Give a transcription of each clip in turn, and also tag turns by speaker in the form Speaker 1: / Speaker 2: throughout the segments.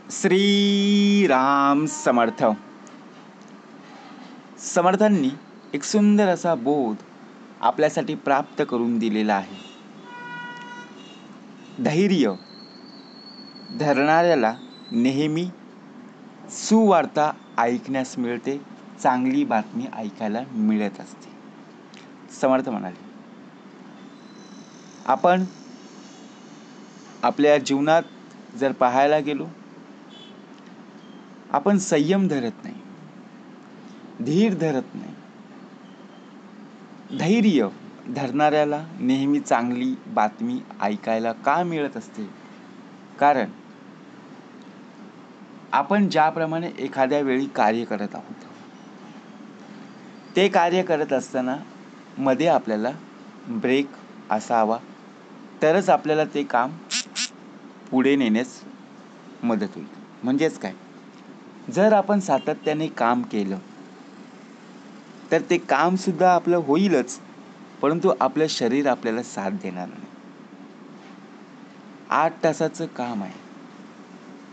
Speaker 1: श्री राम समर्थ. समर्थांनी एक सुंदर असा बोध आपल्यासाठी प्राप्त करून दिलेला आहे. धैर्य धरणाऱ्याला नेहमी सुवार्ता ऐकण्यास मिळते, चांगली बातमी ऐकायला मिळत असते. समर्थ म्हणाले, आपण आपल्या जीवनात जर पाहायला गेलो, आपण संयम धरत नाही, धीर धरत नाही. धैर्य धरणाऱ्याला नेहमी चांगली बातमी ऐकायला का मिळत असते? कारण आपण ज्याप्रमाणे एखाद्या वेळी कार्य करत आहोत, ते कार्य करत असताना मध्ये आपल्याला ब्रेक असावा, तरच आपल्याला ते काम पुढे नेण्यास मदत होईल. म्हणजेच काय, जर आपण सातत्याने काम केलं तर ते काम सुद्धा आपलं होईलच, परंतु आपलं शरीर आपल्याला साथ देणार नाही. 8 तासाचं काम आहे,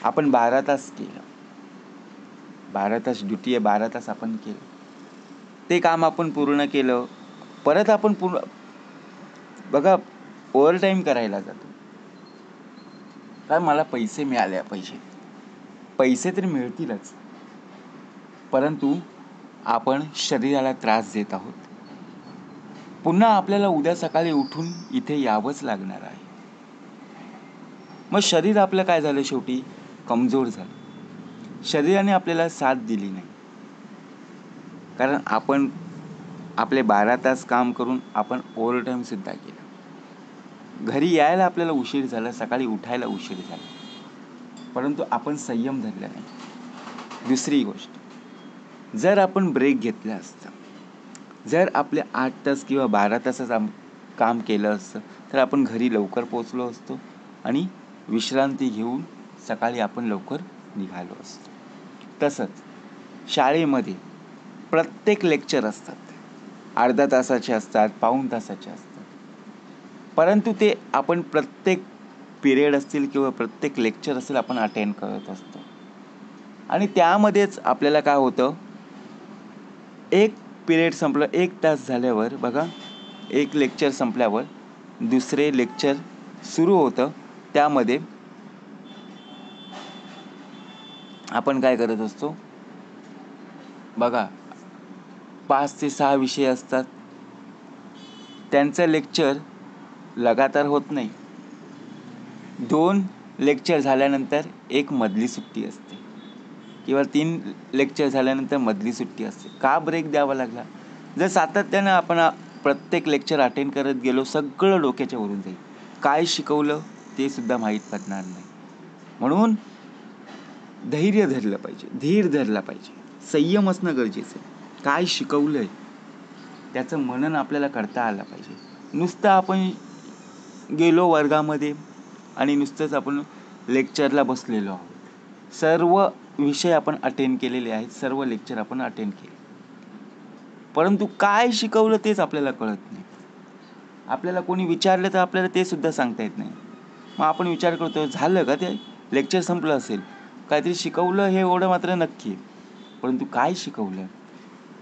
Speaker 1: आपण 12 तास केलं, 12 तास ड्युटी आहे, 12 तास आपण केलं, ते काम आपण पूर्ण केलं, परत आपण बघा ओव्हर टाईम करायला जातो. कारण मला पैसे मिळाले पाहिजे, पैसे तर मिळतीलच, परंतु आपण शरीराला त्रास देत आहोत. पुन्हा आपल्याला उद्या सकाळी उठून इथे यावंच लागणार आहे. मग शरीर आपलं काय झालं, शेवटी कमजोर झालं. शरीराने आपल्याला साथ दिली नाही, कारण आपण आपले 12 तास काम करून आपण ओव्हर टाईम सुद्धा केलं. घरी यायला आपल्याला उशीर झाला, सकाळी उठायला उशीर झाला, परंतु आपण संयम धरला नाही. दुसरी गोष्ट, जर आपण ब्रेक घेतला असता, जर आपले 8 तास किंवा 12 तासाचं काम केलं असतं, तर आपण घरी लवकर पोचलो असतो आणि विश्रांती घेऊन सकाळी आपण लवकर निघालो असतो. तसंच शाळेमध्ये प्रत्येक लेक्चर असतात, अर्धा तासाचे असतात, पाऊण तासाचे असतात, परंतु ते आपण प्रत्येक पिरियड असतील किंवा प्रत्येक लेक्चर असेल आपण अटेंड करत असतो. आणि त्यामध्येच आपल्याला काय होतं, एक पिरियड संपलं, 1 तास झाल्यावर बघा, एक लेक्चर संपल्यावर दुसरे लेक्चर सुरू होतं. त्यामध्ये आपण काय करत असतो बघा, 5 ते 6 विषय असतात, त्यांचं लेक्चर लगातार होत नाही. 2 लेक्चर झाल्यानंतर एक मधली सुट्टी असते, किंवा 3 लेक्चर झाल्यानंतर मधली सुट्टी असते. का ब्रेक द्यावा लागला? जर सातत्यानं आपण प्रत्येक लेक्चर अटेंड करत गेलो, सगळं डोक्याच्या वरून जाईल, काय शिकवलं ते सुद्धा माहीत पडणार नाही. म्हणून धैर्य धरलं पाहिजे, धीर धरला पाहिजे, संयम असणं गरजेचं आहे. काय शिकवलंय त्याचं मनन आपल्याला करता आलं पाहिजे. नुसतं आपण गेलो वर्गामध्ये आणि नुसतंच आपण लेक्चरला बसलेलो आहोत, सर्व विषय आपण अटेंड केलेले आहेत, सर्व लेक्चर आपण अटेंड केले, परंतु काय शिकवलं तेच आपल्याला कळत नाही. आपल्याला कोणी विचारलं तर आपल्याला ते सुद्धा सांगता येत नाही. मग आपण विचार करतो, झालं का ते लेक्चर संपलं असेल, काहीतरी शिकवलं हे एवढं मात्र नक्की, परंतु काय शिकवलं,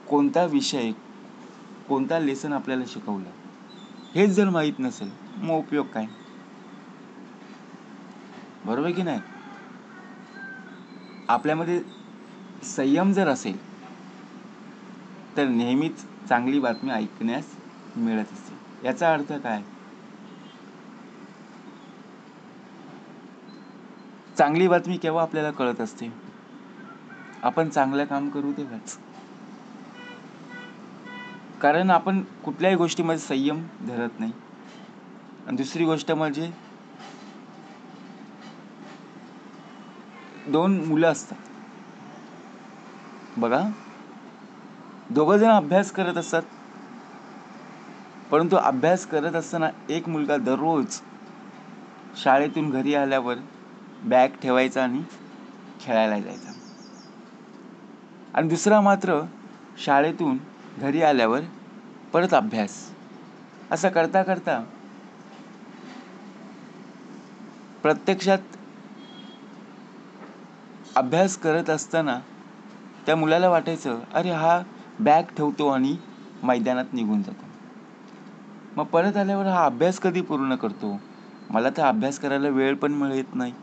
Speaker 1: कोणता विषय, कोणता लेसन आपल्याला शिकवलं, हेच जर माहीत नसेल मग उपयोग काय? बरोबर की नाही? आपल्यामध्ये संयम जर असेल तर नेहमीच चांगली बातमी ऐकण्यास मिळत असते. याचा अर्थ काय? चांगली बातमी केव्हा आपल्याला कळत असते? आपण चांगलं काम करू तेव्हाच. कारण आपण कुठल्याही गोष्टीमध्ये संयम धरत नाही. आणि दुसरी गोष्ट म्हणजे, 2 मुलं असतात बघा, दोघं जण अभ्यास करत असतात, परंतु अभ्यास करत असताना एक मुलगा दररोज शाळेतून घरी आल्यावर बॅग ठेवायचा आणि खेळायला जायचा, आणि दुसरा मात्र शाळेतून घरी आल्यावर परत अभ्यास. असं करता करता प्रत्यक्षात अभ्यास करत असताना त्या मुलाला वाटायचं, अरे हा बॅग ठेवतो आणि मैदानात निघून जातो. मग परत आल्यावर हा अभ्यास कधी पूर्ण करतो? मला तर अभ्यास करायला वेळ पण मिळत नाही.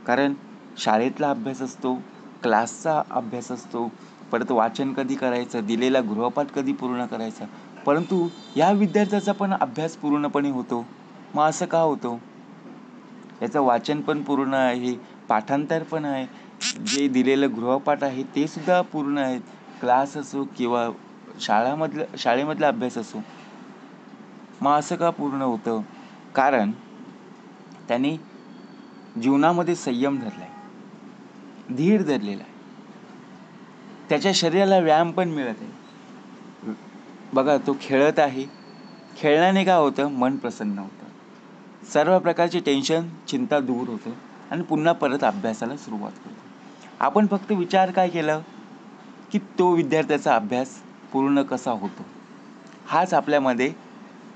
Speaker 1: कारण शाळेतला अभ्यास असतो, क्लासचा अभ्यास असतो, परत वाचन कधी करायचं, दिलेला गृहपाठ कधी पूर्ण करायचा. परंतु या विद्यार्थ्याचा पण अभ्यास पूर्णपणे होतो. मग असं का होतं? याचं वाचन पण पूर्ण आहे, पाठांतर पण आहे, जे दिलेलं गृहपाठ आहे ते सुद्धा पूर्ण आहेत. क्लास असो किंवा शाळेमधला अभ्यास असो. मग असं का पूर्ण होतं? कारण त्याने जीवनामध्ये संयम धरलाय, धीर धरलेला आहे. त्याच्या शरीराला व्यायाम पण मिळत आहे. बघा, तो खेळत आहे. खेळण्याने काय होतं? मन प्रसन्न होतं. सर्व प्रकारचे टेन्शन, चिंता दूर होतं आणि पुन्हा परत अभ्यासाला सुरुवात करतो. आपण फक्त विचार काय केलं की तो विद्यार्थ्याचा अभ्यास पूर्ण कसा होतो, हाच आपल्यामध्ये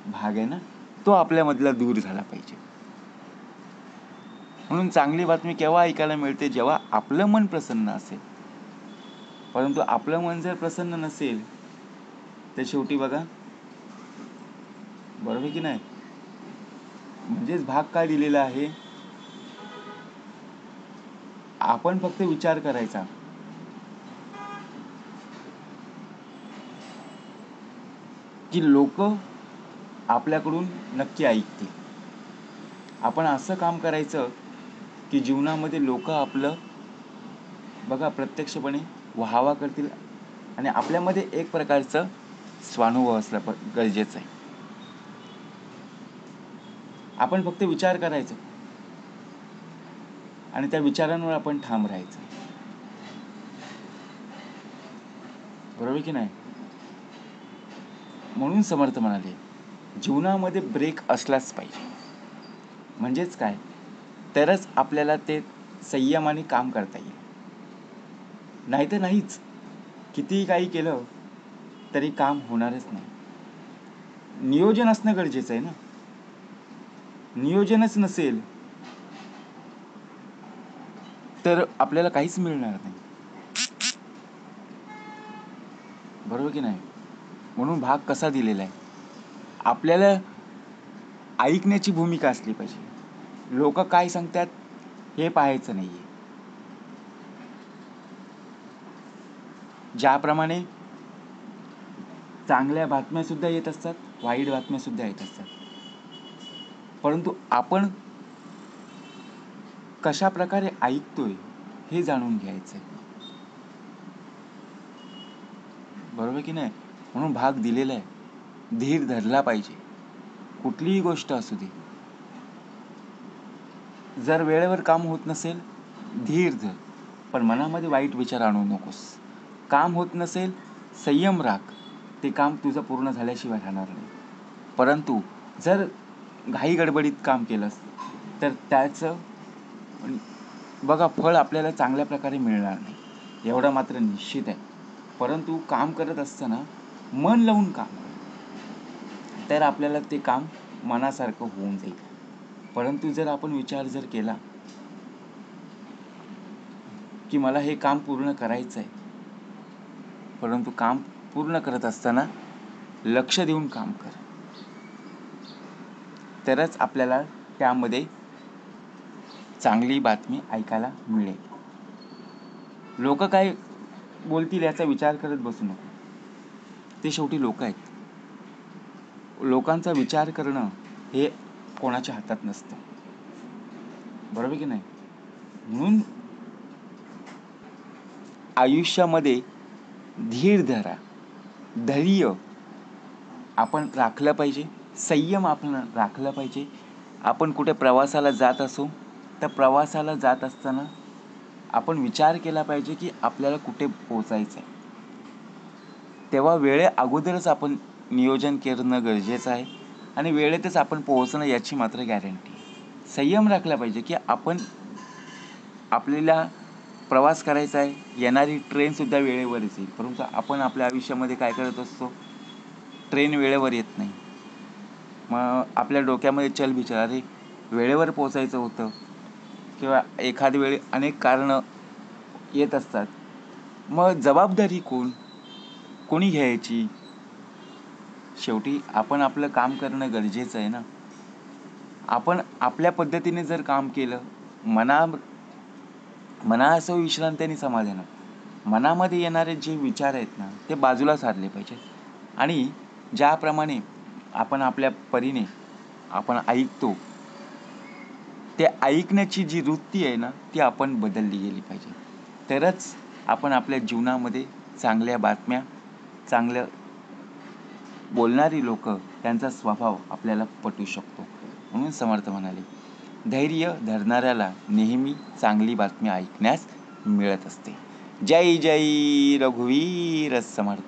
Speaker 1: भाग आहे ना, तो आपल्यामधला दूर झाला पाहिजे. म्हणून चांगली बातमी केव्हा ऐकायला मिळते? जेव्हा आपलं मन प्रसन्न असेल. परंतु आपलं मन जर प्रसन्न नसेल तर शेवटी बघा, बरोबर की नाही? म्हणजेच भाग काय दिलेला आहे? आपण फक्त विचार करायचा की लोक आपल्याकडून नक्की ऐकतील. आपण असं काम करायचं की जीवनामध्ये लोक आपलं बघा प्रत्यक्षपणे वाहवा करतील आणि आपल्यामध्ये एक प्रकारचं स्वानुभव असलं गरजेचं आहे. आपण फक्त विचार करायचं आणि त्या विचारांवर आपण ठाम राहायचं. बरोबर की नाही? म्हणून समर्थ म्हणाले, जीवनामध्ये ब्रेक असलाच पाहिजे. म्हणजेच काय? तरच आपल्याला ते संयमाने काम करता येईल. नाही तर नाहीच. कितीही काही केलं तरी काम होणारच नाही. नियोजन असणं गरजेचं आहे ना. नियोजनच नसेल तर आपल्याला काहीच मिळणार नाही. बरोबर की नाही? म्हणून भाग कसा दिलेला आहे? आपल्याला ऐकण्याची भूमिका असली पाहिजे. लोक काय सांगतात हे पाहायचं नाहीये. ज्याप्रमाणे चांगल्या बातम्या सुद्धा येत असतात, वाईट बातम्या सुद्धा येत असतात. परंतु आपण कशा प्रकारे ऐकतोय हे जाणून घ्यायचंय. बरोबर की नाही? म्हणून भाग दिलेला आहे. धीर धरला पाहिजे. कुठलीही गोष्ट असू दे. जर वेळेवर काम होत नसेल, धीर धर, पण मनामध्ये वाईट विचार आणू नकोस. काम होत नसेल, संयम राख. ते काम तुझं पूर्ण झाल्याशिवाय राहणार नाही. परंतु जर घाई गडबडीत काम केलंस तर त्याचं बघा फळ आपल्याला चांगल्या प्रकारे मिळणार नाही, एवढं मात्र निश्चित आहे. परंतु काम करत असताना मन लावून काम कर, तर आपल्याला ते काम मनासारखं होऊन जाईल. परंतु जर आपण विचार जर केला की मला हे काम पूर्ण करायचं आहे, परंतु काम पूर्ण करत असताना लक्ष देऊन काम कर, तरच आपल्याला त्यामध्ये चांगली बातमी ऐकायला मिळेल. लोक काय बोलतील याचा विचार करत बसू नको. ते शेवटी लोक आहेत. लोकांचा विचार करणं हे कोणाच्या हातात नसतं. बरोबर की नाही? म्हणून आयुष्यामध्ये धीर धरा, धैर्य आपण राखलं पाहिजे, संयम आपण राखला पाहिजे. आपण कुठे प्रवासाला जात असो तर प्रवासाला जात असताना आपण विचार केला पाहिजे की आपल्याला कुठे पोचायचं आहे. तेव्हा वेळे अगोदरच आपण नियोजन करणं गरजेचं आहे आणि वेळेतच आपण पोहोचणं याची मात्र गॅरंटी आहे. संयम राखला पाहिजे की आपल्याला प्रवास करायचा आहे, येणारी ट्रेनसुद्धा वेळेवरच येईल. परंतु आपण आपल्या आयुष्यामध्ये काय करत असतो? ट्रेन वेळेवर येत नाही. मग आपल्या डोक्यामध्ये चलबिचल, वेळेवर पोचायचं होतं किंवा एखाद्या वेळी अनेक कारणं येत असतात. मग जबाबदारी कोणी घ्यायची? शेवटी आपण आपलं काम करणं गरजेचं आहे ना. आपण आपल्या पद्धतीने जर काम केलं, मनासह विश्रांती आणि समाधानात मनामध्ये येणारे जे विचार आहेत ना, ते बाजूला सारले पाहिजेत. आणि ज्याप्रमाणे आपण आपल्या परीने आपण ऐकतो, ते ऐकण्याची जी वृत्ती आहे ना, ती आपण बदलली गेली पाहिजे. तरच आपण आपल्या जीवनामध्ये चांगल्या बातम्या, चांगलं बोलणारी लोकं, त्यांचा स्वभाव आपल्याला पटू शकतो. म्हणून समर्थ म्हणाले, धैर्य धरणाऱ्याला नेहमी चांगली बातमी ऐकण्यास मिळत असते. जय जय रघुवीर समर्थ.